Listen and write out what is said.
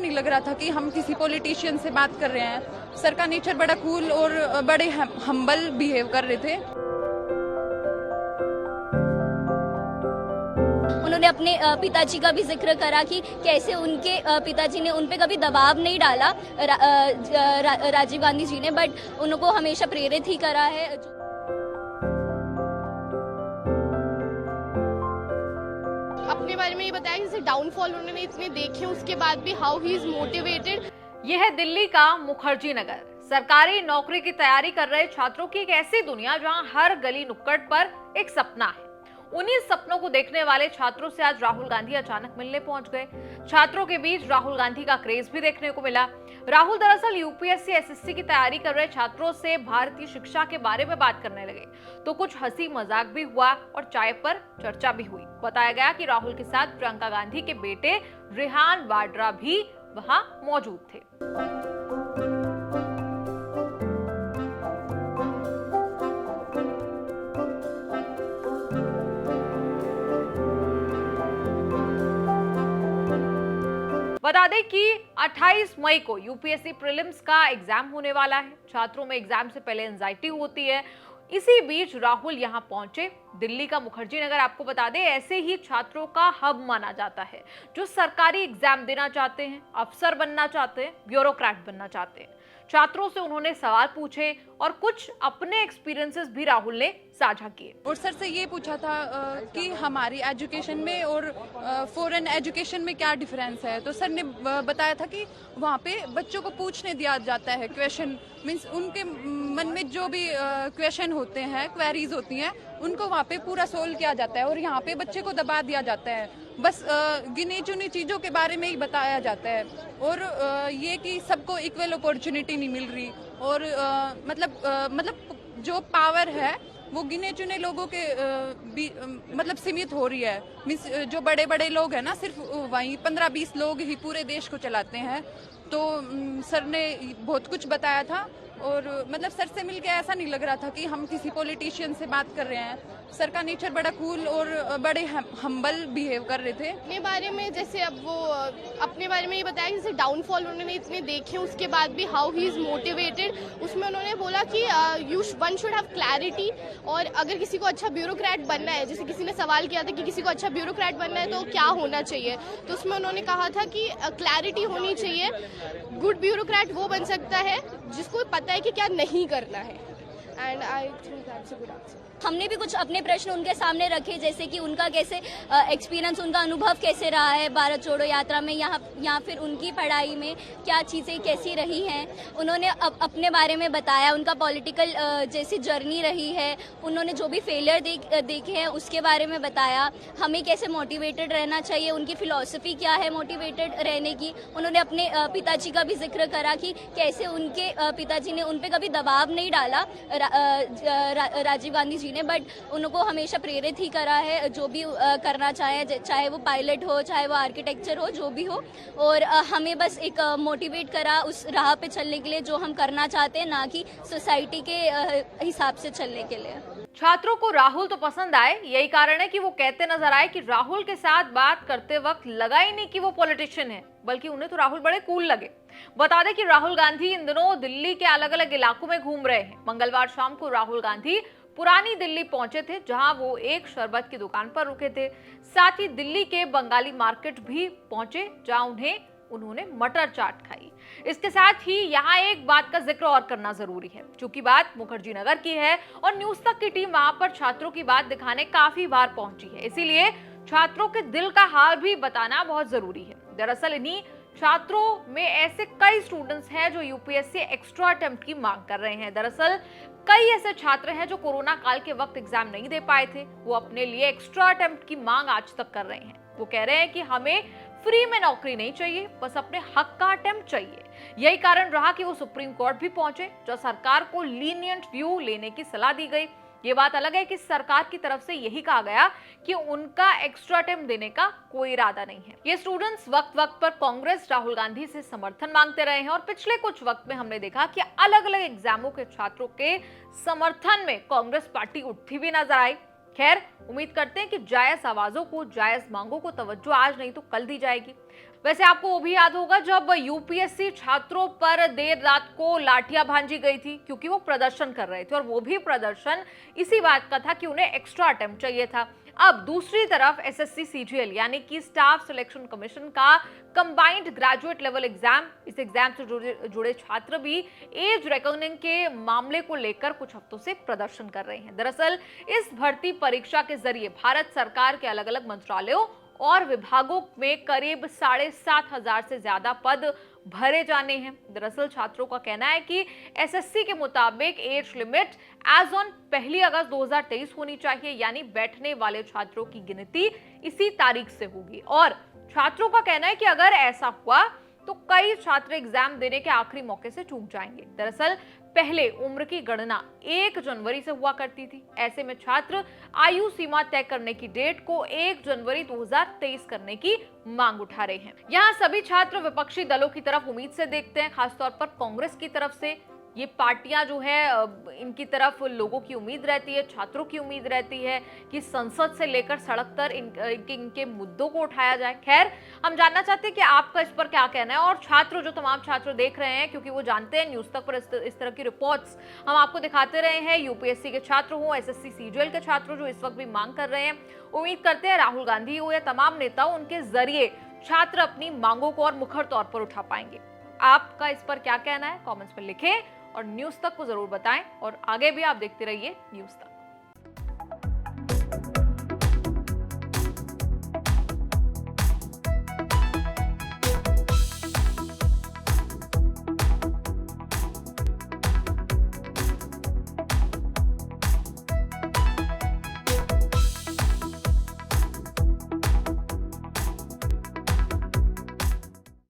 नहीं लग रहा था कि हम किसी पॉलिटिशियन से बात कर रहे हैं। सर का नेचर बड़ा कूल और बड़े हम्बल बिहेव कर रहे थे। उन्होंने अपने पिताजी का भी जिक्र करा कि कैसे उनके पिताजी ने उन पे कभी दबाव नहीं डाला राजीव गांधी जी ने, बट उनको हमेशा प्रेरित ही करा है। अपने बारे में ये बताया जैसे डाउनफॉल उन्होंने इतने देखे, उसके बाद भी हाउ ही इज मोटिवेटेड। यह है दिल्ली का मुखर्जी नगर। सरकारी नौकरी की तैयारी कर रहे छात्रों की एक ऐसी दुनिया जहां हर गली नुक्कड़ पर एक सपना है। उन्हीं सपनों को देखने वाले छात्रों से आज राहुल गांधी अचानक मिलने पहुंच गए। छात्रों के बीच राहुल गांधी का क्रेज भी देखने को मिला। राहुल दरअसल यूपीएससी एसएससी की तैयारी कर रहे छात्रों से भारतीय शिक्षा के बारे में बात करने लगे, तो कुछ हंसी मजाक भी हुआ और चाय पर चर्चा भी हुई। बताया गया कि राहुल के साथ प्रियंका गांधी के बेटे रेहान वाड्रा भी वहां मौजूद थे। बता दें कि 28 मई को यूपीएससी प्रीलिम्स का एग्जाम होने वाला है। छात्रों में एग्जाम से पहले एंजाइटी होती है। इसी बीच राहुल यहां पहुंचे। दिल्ली का मुखर्जी नगर, आपको बता दें, ऐसे ही छात्रों का हब माना जाता है जो सरकारी एग्जाम देना चाहते हैं, अफसर बनना चाहते हैं, ब्यूरोक्रेट बनना चाहते हैं। छात्रों से उन्होंने सवाल पूछे और कुछ अपने एक्सपीरियंसेस भी राहुल ने साझा किए। और सर से ये पूछा था कि हमारी एजुकेशन में और फॉरेन एजुकेशन में क्या डिफरेंस है। तो सर ने बताया था कि वहाँ पे बच्चों को पूछने दिया जाता है क्वेश्चन, मीन्स उनके मन में जो भी क्वेश्चन होते हैं, क्वेरीज होती हैं, उनको वहाँ पे पूरा सोल्व किया जाता है। और यहाँ पे बच्चे को दबा दिया जाता है, बस गिनी चुनी चीज़ों के बारे में ही बताया जाता है। और ये कि सबको इक्वल अपॉर्चुनिटी नहीं मिल रही। और मतलब जो पावर है वो गिने चुने लोगों के मतलब सीमित हो रही है। मीन्स जो बड़े बड़े लोग हैं ना, सिर्फ वहीं 15-20 लोग ही पूरे देश को चलाते हैं। तो सर ने बहुत कुछ बताया था। और मतलब सर से मिलके ऐसा नहीं लग रहा था कि हम किसी पॉलिटिशियन से बात कर रहे हैं। सर का नेचर बड़ा कूल और बड़े हम्बल बिहेव कर रहे थे। अपने बारे में जैसे अब वो अपने बारे में ये बताया जैसे डाउनफॉल उन्होंने इतने देखे, उसके बाद भी हाउ ही इज मोटिवेटेड। उसमें उन्होंने बोला कि वन शुड हैव क्लैरिटी। और अगर किसी को अच्छा ब्यूरोक्रेट बनना है, जैसे किसी ने सवाल किया था कि किसी को अच्छा ब्यूरोक्रेट बनना है तो क्या होना चाहिए, तो उसमें उन्होंने कहा था कि क्लैरिटी होनी चाहिए। गुड ब्यूरोक्रेट वो बन सकता है जिसको पता है कि क्या नहीं करना है। And I think that's a good answer. हमने भी कुछ अपने प्रश्न उनके सामने रखे, जैसे कि उनका कैसे एक्सपीरियंस, उनका अनुभव कैसे रहा है भारत छोड़ो यात्रा में, यहाँ फिर उनकी पढ़ाई में क्या चीज़ें कैसी रही हैं। उन्होंने अपने बारे में बताया, उनका पॉलिटिकल जैसी जर्नी रही है, उन्होंने जो भी फेलियर देखे हैं उसके बारे में बताया। हमें कैसे मोटिवेटेड रहना चाहिए, उनकी फिलॉसफी क्या है मोटिवेटेड रहने की। उन्होंने अपने पिताजी का भी जिक्र करा कि कैसे उनके पिताजी ने उन पर कभी दबाव नहीं डाला राजीव गांधी जी ने, बट उनको हमेशा प्रेरित ही करा है जो भी करना चाहे वो पायलट हो, चाहे वो आर्किटेक्चर हो, जो भी हो। और हमें बस एक मोटिवेट करा उस राह पे चलने के लिए जो हम करना चाहते हैं, ना कि सोसाइटी के हिसाब से चलने के लिए। छात्रों को राहुल तो पसंद आए, यही कारण है कि वो कहते नजर आए कि राहुल के साथ बात करते वक्त लगा ही नहीं कि वो पॉलिटिशियन है, बल्कि उन्हें तो राहुल बड़े कूल लगे। बता दें कि राहुल गांधी इन दिनों दिल्ली के अलग अलग इलाकों में घूम रहे हैं। मंगलवार शाम को राहुल गांधी पुरानी दिल्ली पहुंचे थे, जहां वो एक शरबत की दुकान पर रुके थे। साथ ही दिल्ली के बंगाली मार्केट भी पहुंचे, जहां उन्होंने मटर चाट खाई। इसके साथ ही यहाँ एक बात का जिक्र और करना जरूरी है, क्योंकि बात मुखर्जी नगर की है और न्यूज तक की टीम वहां पर छात्रों की बात दिखाने काफी बार पहुंची है, इसीलिए छात्रों के दिल का हाल भी बताना बहुत जरूरी है। दरअसल इन्हीं छात्रों में ऐसे कई स्टूडेंट्स हैं जो यूपीएससी एक्स्ट्रा अटेम्प्ट की मांग कर रहे हैं। दरअसल कई ऐसे छात्र हैं जो कोरोना काल के वक्त एग्जाम नहीं दे पाए थे, वो अपने लिए एक्स्ट्रा अटेम्प्ट की मांग आज तक कर रहे हैं। वो कह रहे हैं कि हमें फ्री में नौकरी नहीं चाहिए, बस अपने हक का अटेम्प्ट चाहिए। यही कारण रहा कि वो सुप्रीम कोर्ट भी पहुंचे, जो सरकार को लीनियंट व्यू लेने की सलाह दी गई। ये बात अलग है कि सरकार की तरफ से यही कहा गया कि उनका एक्स्ट्रा अटेम्प्ट देने का कोई इरादा नहीं है। ये स्टूडेंट्स वक्त वक्त पर कांग्रेस राहुल गांधी से समर्थन मांगते रहे हैं और पिछले कुछ वक्त में हमने देखा कि अलग अलग एग्जामों के छात्रों के समर्थन में कांग्रेस पार्टी उठती भी नजर आई। खैर, उम्मीद करते हैं कि जायज आवाजों को, जायज मांगों को तवज्जो आज नहीं तो कल दी जाएगी। वैसे आपको वो भी याद होगा जब यूपीएससी छात्रों पर देर रात को लाठियां भांजी गई थी क्योंकि वो प्रदर्शन कर रहे थे, और वो भी प्रदर्शन इसी बात का था कि उन्हें एक्स्ट्रा अटेम्प्ट चाहिए था। अब दूसरी तरफ एसएससी सीजीएल यानी कि स्टाफ सिलेक्शन कमीशन का कंबाइंड ग्रेजुएट लेवल एग्जाम, इस एग्जाम से जुड़े छात्र भी एज रेकनिंग के मामले को लेकर कुछ हफ्तों से प्रदर्शन कर रहे हैं। दरअसल इस भर्ती परीक्षा के जरिए भारत सरकार के अलग अलग मंत्रालयों और विभागों में करीब 7,500 से ज्यादा पद भरे जाने हैं। दरअसल छात्रों का कहना है कि एसएससी के मुताबिक एज लिमिट एज ऑन 1 अगस्त 2023 होनी चाहिए, यानी बैठने वाले छात्रों की गिनती इसी तारीख से होगी। और छात्रों का कहना है कि अगर ऐसा हुआ तो कई छात्र एग्जाम देने के आखिरी मौके से चूक जाएंगे। दरअसल पहले उम्र की गणना 1 जनवरी से हुआ करती थी। ऐसे में छात्र आयु सीमा तय करने की डेट को 1 जनवरी 2023 करने की मांग उठा रहे हैं। यहाँ सभी छात्र विपक्षी दलों की तरफ उम्मीद से देखते हैं, खासतौर पर कांग्रेस की तरफ से। ये पार्टियां जो है इनकी तरफ लोगों की उम्मीद रहती है, छात्रों की उम्मीद रहती है कि संसद से लेकर सड़क तक इनके मुद्दों को उठाया जाए। खैर, हम जानना चाहते हैं कि आपका इस पर क्या कहना है, और छात्र जो तमाम छात्र देख रहे हैं, क्योंकि वो जानते हैं न्यूज तक पर इस तरह की रिपोर्ट्स हम आपको दिखाते रहे हैं। यूपीएससी के छात्र हो, एसएससी सीजीएल के छात्र जो इस वक्त भी मांग कर रहे हैं, उम्मीद करते हैं राहुल गांधी हो या तमाम नेता हो, उनके जरिए छात्र अपनी मांगों को और मुखर तौर पर उठा पाएंगे। आपका इस पर क्या कहना है, कमेंट्स में लिखें और न्यूज तक को जरूर बताएं, और आगे भी आप देखते रहिए न्यूज तक।